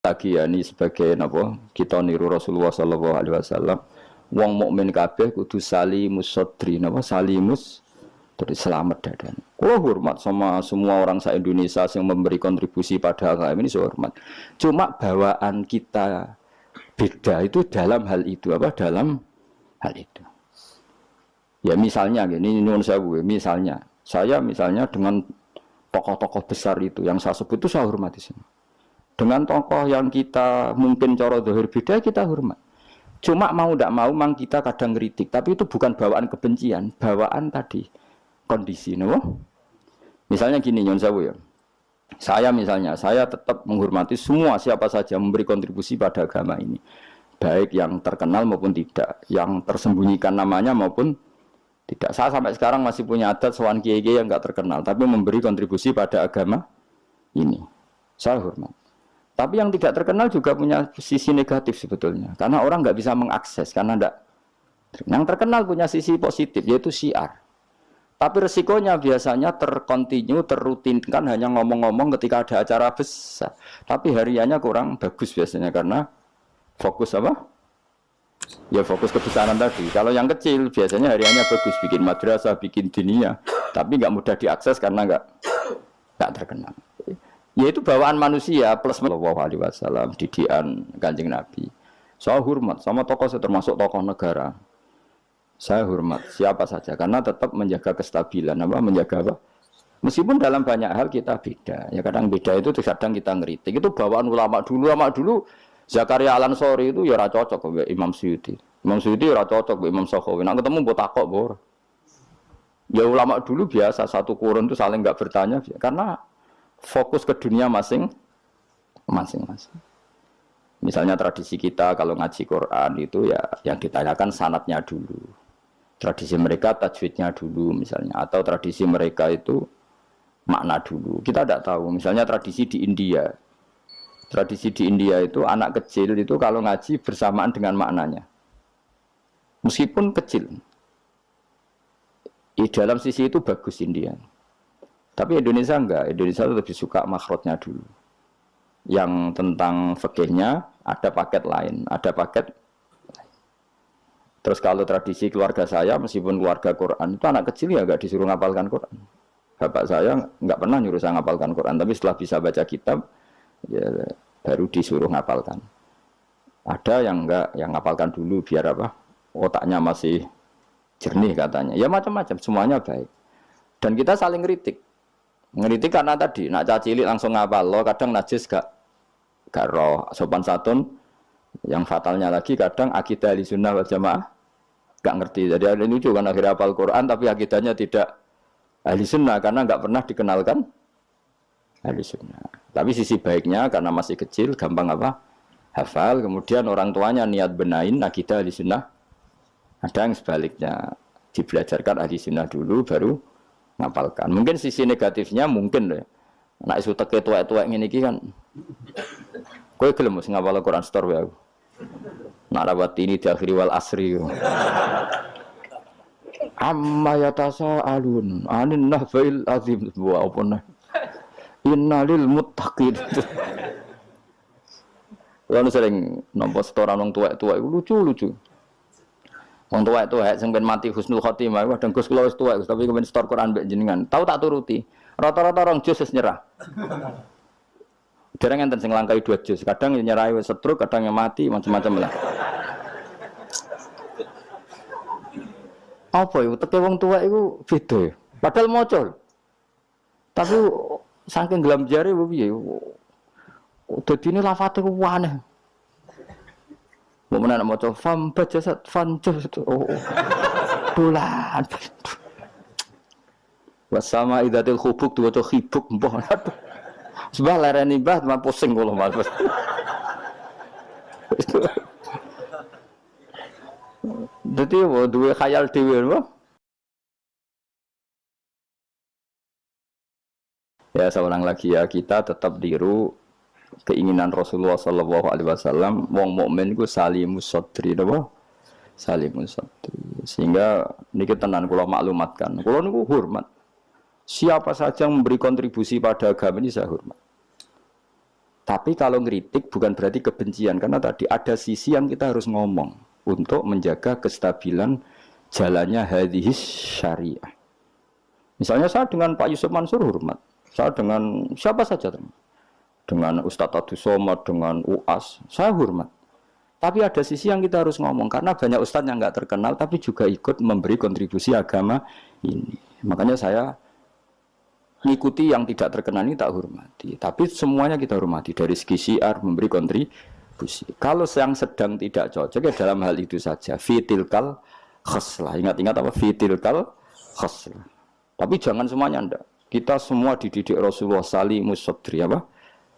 lagi ya ini sebagai napa kita niru Rasulullah sallallahu alaihi wasallam wong mukmin kabeh kudu salimus sodri napa salimus dari selamat dadan. Kalau hormat sama semua orang se-Indonesia yang memberi kontribusi pada agama ini saya hormat. Cuma bawaan kita beda itu dalam hal itu apa dalam hal itu. Ya misalnya gini nyuwun sewu misalnya saya misalnya dengan tokoh-tokoh besar itu yang saya sebut itu saya hormati semua. Dengan tokoh yang kita mungkin cara zahir beda kita hormat. Cuma mau tidak mau memang kita kadang kritik, tapi itu bukan bawaan kebencian, bawaan tadi kondisi, no? Misalnya gini nyon sewu ya. Saya misalnya, saya tetap menghormati semua siapa saja memberi kontribusi pada agama ini. Baik yang terkenal maupun tidak, yang tersembunyikan namanya maupun tidak. Saya sampai sekarang masih punya adat sowan kiai-kiai yang enggak terkenal, tapi memberi kontribusi pada agama ini. Saya hormat. Tapi yang tidak terkenal juga punya sisi negatif sebetulnya. Karena orang nggak bisa mengakses. Karena enggak. Yang terkenal punya sisi positif, yaitu syiar. Tapi resikonya biasanya terkontinu, terrutinkan hanya ngomong-ngomong ketika ada acara besar. Tapi hariannya kurang bagus biasanya. Karena fokus apa? Ya fokus kebesaran tadi. Kalau yang kecil biasanya hariannya bagus. Bikin madrasah, bikin dinia. Tapi nggak mudah diakses karena nggak terkenal. Yaitu bawaan manusia plus sallallahu alaihi wasallam didikan Kanjeng Nabi. Saya hormat sama tokoh saya termasuk tokoh negara. Saya hormat siapa saja karena tetap menjaga kestabilan apa menjaga apa. Meskipun dalam banyak hal kita beda. Ya kadang beda itu kadang kita ngeritik. Itu bawaan ulama dulu Zakaria Al-Ansori itu ya ora cocok kok Imam Suyuti. Imam Suyuti ora cocok kok Imam Sakhawi. Nek ketemu mbok takok mbok. Ya ulama dulu biasa satu kurun itu saling enggak bertanya karena fokus ke dunia masing-masing. Misalnya tradisi kita kalau ngaji Quran itu ya yang ditanyakan sanadnya dulu. Tradisi mereka tajwidnya dulu misalnya atau tradisi mereka itu makna dulu. Kita tidak tahu. Misalnya tradisi di India. Tradisi di India itu anak kecil itu kalau ngaji bersamaan dengan maknanya. Meskipun kecil. Di dalam sisi itu bagus India. Tapi Indonesia enggak, Indonesia lebih suka makhrajnya dulu. Yang tentang fikihnya ada paket lain, ada paket. Terus kalau tradisi keluarga saya, meskipun keluarga Quran itu anak kecil ya enggak disuruh ngapalkan Quran. Bapak saya enggak pernah nyuruh saya ngapalkan Quran, tapi setelah bisa baca kitab, ya baru disuruh ngapalkan. Ada yang enggak, yang ngapalkan dulu biar apa? Otaknya masih jernih katanya. Ya macam-macam, semuanya baik. Dan kita saling kritik. Ngeritik karena tadi nak cacilik langsung ngapal lo kadang najis gak roh sopan santun yang fatalnya lagi kadang akidah ahli sunnah wal jamaah gak ngerti jadi ada lucu kan akhirnya hafal Quran tapi akidahnya tidak ahli sunnah karena gak pernah dikenalkan ahli sunnah tapi sisi baiknya karena masih kecil gampang apa hafal kemudian orang tuanya niat benain akidah ahli sunnah ada yang sebaliknya dibelajarkan ahli sunnah dulu baru ngapalkan. Mungkin sisi negatifnya mungkin deh. Nek isu teke tuwek-tuwek ngene iki kan. Kowe gelem mesti ngapal Quran store wae aku. Nak rawat ini di akhir wal asri. Amma yatasa alun anin nahfil azim wa opona. Innalil muttaqin. Lalu sering nampa setoran wong tuwek-tuwek lucu-lucu. Wong tuwek itu sing ben mati husnul khotimah kadang Gus kula wis tuwek tapi kepen setor Quran mbek jenengan. Tahu tak turuti. Rata-rata rong juz wis nyerah. Dereng enten sing langkai 2 juz. Kadang nyerah wis setruk, kadang yang mati macam-macam lah. Apa iku teke wong tuwek iku beda. Padahal maca. Tapi saking gelam jare piye. Dadine lafate ku aneh. Mau nak maca fam bajasat fanjus oh bulan wasama idatil khubuk diwaca khibuk mbah sebah lereni mbah mah pusing kula mas dadi duwe khayal dhewe lho ya seorang lagi ya kita tetap tiru keinginan Rasulullah sallallahu alaihi wasallam wong mukmin iku salimus sadri napa salimus sadri sehingga niki tenan kula maklumatkan kula niku hormat siapa saja yang memberi kontribusi pada agama ini saya hormat Tapi kalau ngeritik bukan berarti kebencian, karena tadi ada sisi yang kita harus ngomong untuk menjaga kestabilan jalannya hadis syariah. Misalnya saya dengan Pak Yusuf Mansur hormat, saya dengan siapa saja, dengan Ustadz Abdus Somad, dengan UAS, saya hormat. Tapi ada sisi yang kita harus ngomong, karena banyak ustadz yang nggak terkenal, tapi juga ikut memberi kontribusi agama ini. Makanya saya ngikuti yang tidak terkenal ini tak hormati. Tapi semuanya kita hormati, dari segi syiar memberi kontribusi. Kalau yang sedang tidak cocok ya dalam hal itu saja. Fitilkal khaslah. Ingat-ingat apa? Fitilkal khaslah. Tapi jangan semuanya ndak. Kita semua dididik Rasulullah salimus sadri apa?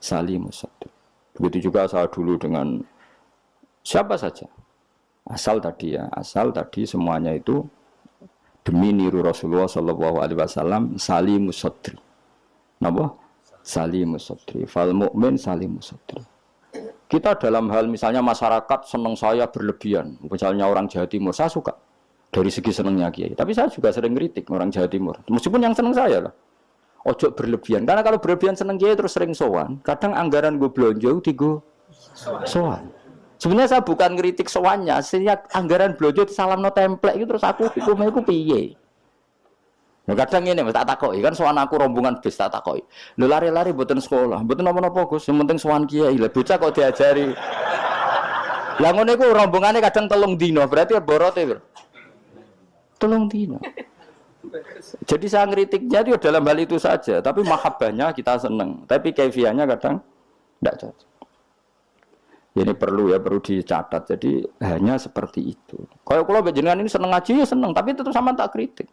Salimus sadri. Begitu juga saya dulu dengan siapa saja. Asal tadi semuanya itu demi niru Rasulullah sallallahu alaihi wasallam salimus sadri. Napa? Salimus sadri. Fal mukmin salimus sadri. Kita dalam hal misalnya masyarakat senang saya berlebihan. Misalnya orang Jawa Timur, saya suka dari segi senangnya Kiai. Tapi saya juga sering kritik orang Jawa Timur. Meskipun yang senang saya lah. Ojo berlebihan. Karena kalau berlebihan senang Kiai terus sering sowan. Kadang anggaran gue belanja digo sowan. Sebenarnya saya bukan ngeritik sowannya, sejak anggaran belanja salamno template itu terus aku piye. Nah kadang ini tak takoki kan sowan aku rombongan bis tak takoki. Lho lari-lari mboten sekolah, mboten napa-napa Gus, yang penting sowan kiai. Lah bocah kok diajari. Lah ngono iku rombongane kadang 3 dino, berarti borote piro? 3 dino. Jadi saya ngeritiknya itu dalam hal itu saja, tapi mahabbahnya kita seneng, tapi kaifiahnya kadang tidak cocok. Ini perlu dicatat. Jadi hanya seperti itu. Kalau jenengan ini seneng ngaji ya seneng, tapi tetap sama tak kritik.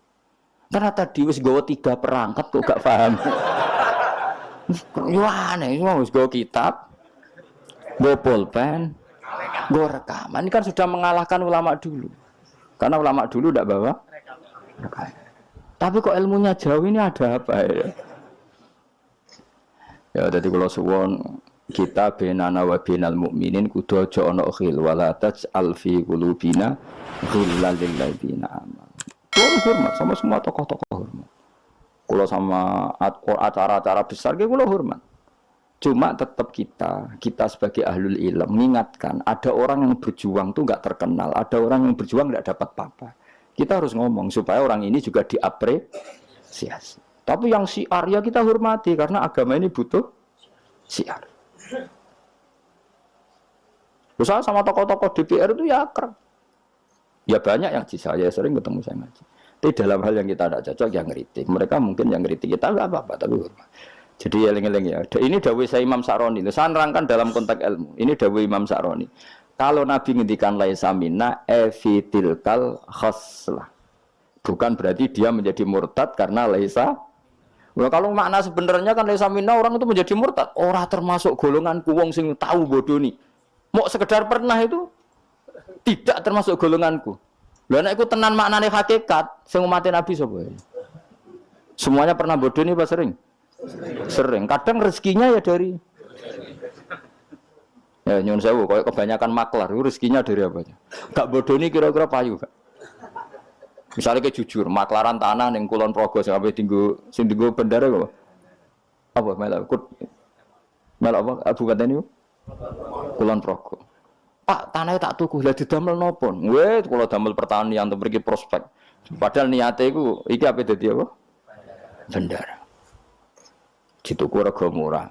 Karena tadi wis gawa 3 perangkat kok gak paham. Yo aneh, wis gawa kitab, gawa pulpen, gawa rekaman. Ini kan sudah mengalahkan ulama dulu. Karena ulama dulu tidak bawa rekaman. Tapi kok ilmunya jauh ini ada apa ya? Ya jadi kalau suwon kita benana wa binal mukminin kudu aja ana khil wala taj'al fi qulubina ghillal lil ladzina amanu. Kulo hormat sama semua tokoh-tokoh hormat. Kulo sama acara-acara besar ge kulo hormat. Cuma tetap kita sebagai ahlul ilm mengingatkan ada orang yang berjuang tuh enggak terkenal, ada orang yang berjuang enggak dapat apa-apa. Kita harus ngomong supaya orang ini juga diapresiasi. Tapi yang syiar ya kita hormati karena agama ini butuh syiar. Usaha sama tokoh-tokoh DPR itu ya akrab. Ya banyak yang saya sering ketemu saya ngaji. Tapi dalam hal yang kita tidak cocok yang ngeritik. Mereka mungkin yang ngeritik kita enggak apa-apa tapi hormat. Jadi eling-eling ya. Ini dawuh saya Imam Sa'roni. Saya nerangkan dalam konteks ilmu. Ini dawuh Imam Sa'roni. Kalau Nabi ngendikan laisa minna efitilkal khaslah. Bukan berarti dia menjadi murtad karena laisa. Nah, kalau makna sebenarnya kan laisa minna orang itu menjadi murtad. Orang termasuk golonganku wong sing tahu bodoni. Mau sekedar pernah itu tidak termasuk golonganku. Lha nek iku tenan maknane hakikat sing umat Nabi sapa? Semuanya pernah bodoni apa sering? Sering. Kadang rezekinya ya dari ya nyun sewu koyo kebanyakan maklar rezekinya dari apa? Gak bodoni kira-kira payu gak? Misalnya kayak jujur, maklaran tanah ning Kulon Progo sampai tinggu bendara kok. Apa melak apa bukan tadi? Kulon Progo. Pak, tanahnya tak tuku, lah didamel napa? Weh, kula damel pertanian untuk pergi prospek. Padahal niate iku iki ape dadi apa? Bendara. Dituku rega murah.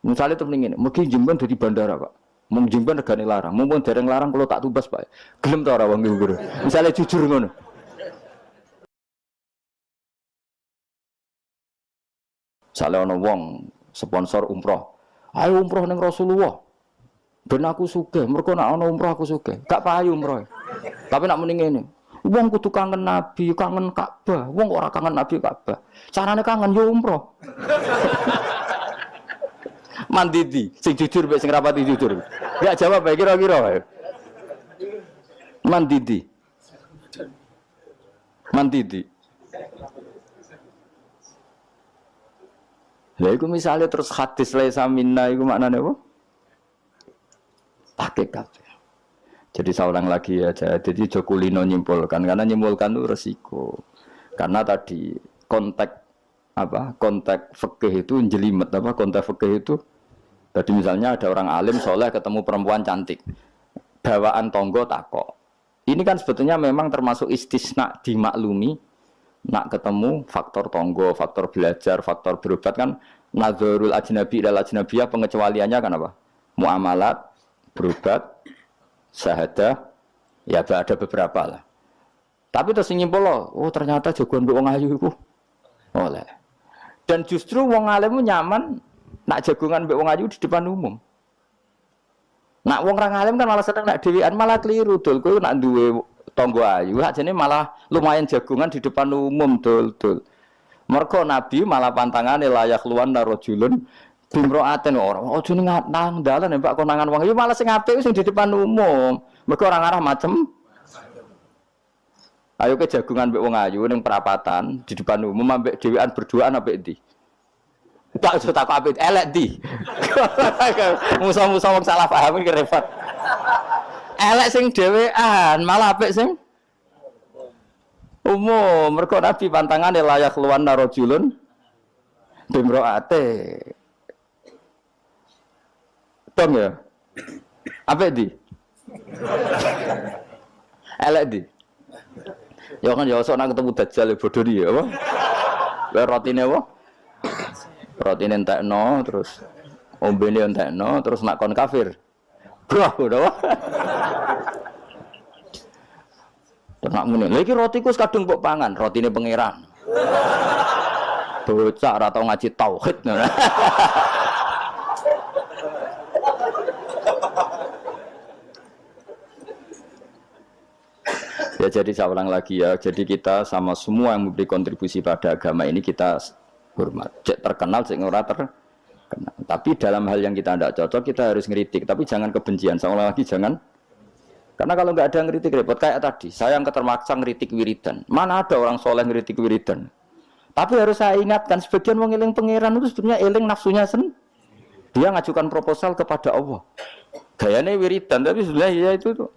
Misalnya temen ngene, mugi jemben dadi bandara, Pak. Mung jemben regane larang, mumpun dereng larang kula tak tubas, Pak. Gelem ta ora wong iki? Misale jujur ngono. Misalnya ana wong sponsor umroh. Ayo umroh ning Rasulullah. Ben aku sugih, mergo nek ana umroh aku sugih. Gak payu umroh. Tapi nek muni ngene, wong kudu kangen Nabi, kangen Ka'bah. Wong ora kangen Nabi Ka'bah. Carane kangen yo umroh. Mandidi, sing jujur mek sing rapati jujur. Gak jawab bae kira-kira wae. Mandidi. Lah iku misale terus hadis laisa minna iku maknane apa? Hakikat. Jadi saya ulang lagi ya, jadi Jokulino nyimpulkan karena nyimpulkan itu resiko. Karena tadi konteks fikih itu jelimet konteks fikih itu Jadi misalnya ada orang alim soleh ketemu perempuan cantik, bawaan tonggo takok. Ini kan sebetulnya memang termasuk istisna dimaklumi. Nak ketemu faktor tonggo, faktor belajar, faktor berobat kan nazarul ajnabi dan ajnabiyah pengecualiannya kan apa? Muamalat, berobat, syahadah, ya ada beberapa lah. Tapi terus nyimpul loh, oh ternyata jagoan wong ayu iku oleh. Dan justru wong alim nyaman nak jagongan mbek wong ayu di depan umum. Nak wong ra alim kan malah seneng nak dhewean malah keliru dul kowe nak duwe tangga ayu ajene malah lumayan jagongan di depan umum dul. Mergo Nabi malah pantangane layak luwan narojulun bimroaten ora ojo nang dalan mbak konangan wong ayu malah sing apik sing di depan umum. Mergo orang arah macem ayo ke jagungan mbek wong ayu ning perapatan di depan umum ambek dhewean berduaan ambek ndi? Tak usah takok ambek elek ndi. Musa-musa wong salah paham iki repot. Elek sing dhewean malah apik sing umum. Mergo Nabi pantangane layak luwan narojulun bimroate. Dong ya. Apik ndi? Elek ndi? Ya kan ya sok nang ketemu dajjal bodoh dia apa? Wae rotine apa? Rotine entekno terus ombene entekno terus nak kon kafir. Bro, udah. Ternak muni. Lha iki rotiku kadung mbok pangan, rotine pangeran. Bocah ora tau ngaji tauhid. Ya jadi saya ulang lagi ya, jadi kita sama semua yang memberi kontribusi pada agama ini kita hormat. Cek terkenal, cek ora terkenal. Tapi dalam hal yang kita tidak cocok kita harus ngeritik. Tapi jangan kebencian. Saya ulang lagi jangan. Karena kalau nggak ada ngeritik repot kayak tadi. Saya yang ketermaksa ngeritik wiridan. Mana ada orang soleh ngeritik wiridan? Tapi harus saya ingatkan sebagian wong eling pangeran itu sebenarnya eling nafsunya dia ngajukan proposal kepada Allah. Gayanya wiridan tapi sebenarnya ya itu tuh.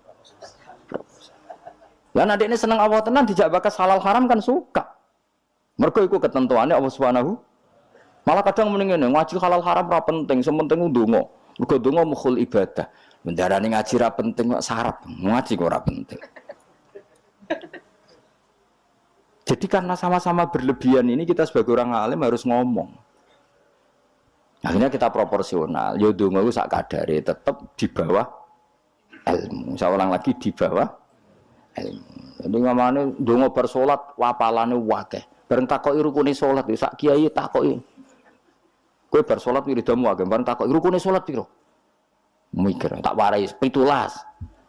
Lah nek ini seneng Allah tenan dijak bakas halal haram kan suka. Mergo iku ketentuannya Allah Subhanahu. Malah kadang mending ngene, ngaji halal haram ora penting, sementing ndonga. Mergo ndonga mukhul ibadah. Mendarani ngaji ra penting kok syarat, ngaji kok ora penting. Jadi karena sama-sama berlebihan ini kita sebagai orang alim harus ngomong. Akhirnya kita proporsional. Yo ndonga ku sak kadare tetep di bawah ilmu. Saya ulang lagi di bawah jadi ngamane ndonga bar salat wapalane akeh. Bareng takoki rukune salat sak kiai takoki. Kowe bar salat wiridamu akeh, bareng takoki rukune salat piro? Mikir, tak warai 17.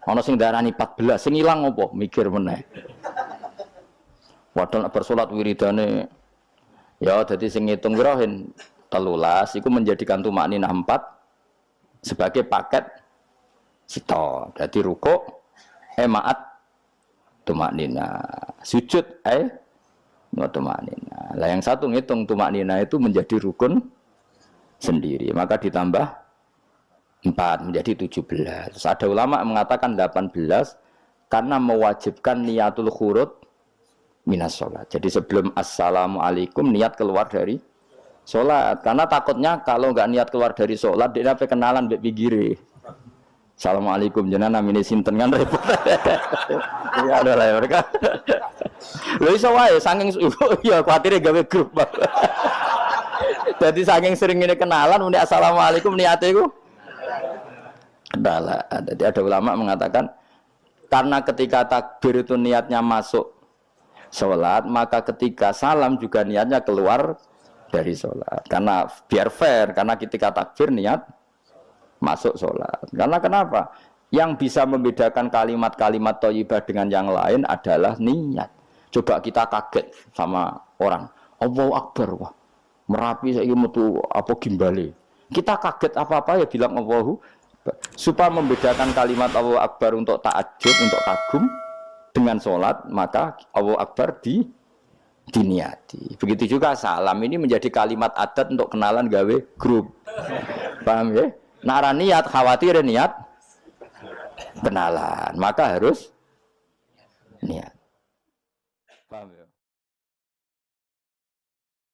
Ana sing darani 14, sing ilang apa? Mikir meneh. Padahal bar salat wiridane ya dadi sing ngitung piro 13 iku menjadikan tumakninah 4 sebagai paket sito. Berarti rukuk maat tumaknina, sujud tumaknina. Lah yang satu ngitung tumaknina itu menjadi rukun sendiri, maka ditambah 4 menjadi 17. Terus ada ulama yang mengatakan 18 karena mewajibkan niatul khurud minas sholat. Jadi sebelum assalamualaikum niat keluar dari sholat. Karena takutnya kalau nggak niat keluar dari sholat dia dapat kenalan mbek pinggire. Assalamualaikum jenengan namine sinten kan repot. Ya ada lah mereka. Lha iso wae saking ya kuatire gawe grup. Jadi saking sering ini kenalan muni assalamualaikum niate iku. Adalah jadi ada ulama mengatakan karena ketika takbir itu niatnya masuk sholat, maka ketika salam juga niatnya keluar dari sholat. Karena biar fair, karena ketika takbir niat masuk sholat. Karena kenapa? Yang bisa membedakan kalimat-kalimat thayyibah dengan yang lain adalah niat. Coba kita kaget sama orang. Allahu Akbar, wah. Merapi saiki metu apa gimbale. Kita kaget apa-apa ya bilang Allahu Akbar. Supaya membedakan kalimat Allahu Akbar untuk ta'ajjub, untuk kagum dengan sholat, maka Allahu Akbar diniati. Begitu juga salam ini menjadi kalimat adat untuk kenalan gawe grup. Paham ya? Nara niat khawatir niat kenalan, maka harus niat. Paham ya?